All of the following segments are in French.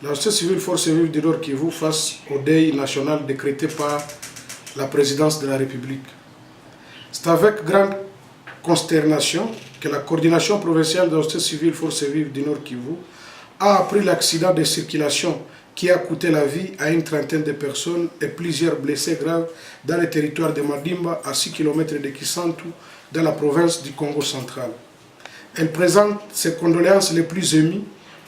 La société civile Force vive du Nord Kivu face au deuil national décrété par la présidence de la République. C'est avec grande consternation que la coordination provinciale de la société civile Force vive du Nord Kivu a appris l'accident de circulation qui a coûté la vie à une trentaine de personnes et plusieurs blessés graves dans le territoire de Madimba, à 6 km de Kisantu, dans la province du Congo central. Elle présente ses condoléances les plus émues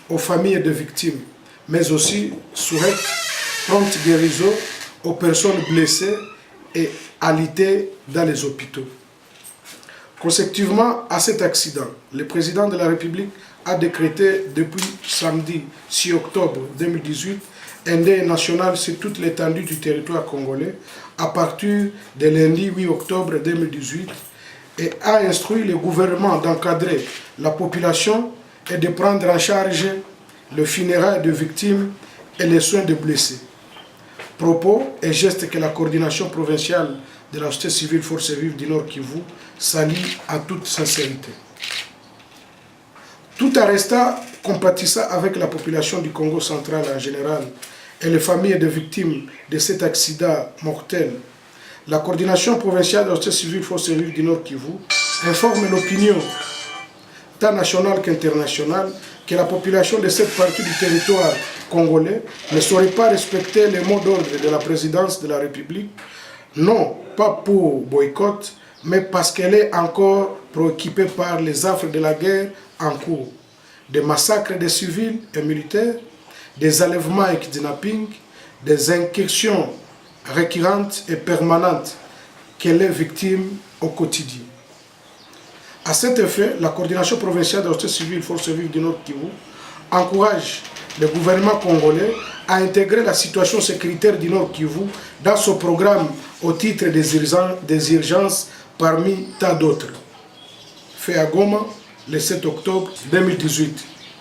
aux familles de victimes, mais aussi souhaite prompte guérison aux personnes blessées et alitées dans les hôpitaux. Consécutivement à cet accident, le président de la République a décrété depuis samedi 6 octobre 2018 un deuil national sur toute l'étendue du territoire congolais à partir de lundi 8 octobre 2018 et a instruit le gouvernement d'encadrer la population et de prendre en charge le funérailles de victimes et les soins de blessés. Propos et gestes que la coordination provinciale de la société civile Force vive du Nord Kivu salue à toute sincérité. Tout en restant compatissant avec la population du Congo central en général et les familles de victimes de cet accident mortel, la coordination provinciale de la société civile Force vive du Nord Kivu informe l'opinion, tant nationale qu'internationale, que la population de cette partie du territoire congolais ne saurait pas respecter les mots d'ordre de la présidence de la République, non pas pour boycott, mais parce qu'elle est encore préoccupée par les affres de la guerre en cours, des massacres de civils et militaires, des enlèvements et kidnappings, des incursions récurrentes et permanentes qu'elle est victime au quotidien. À cet effet, la coordination provinciale de la société civile Force vive du Nord Kivu encourage le gouvernement congolais à intégrer la situation sécuritaire du Nord Kivu dans son programme au titre des urgences parmi tant d'autres. Fait à Goma le 7 octobre 2018.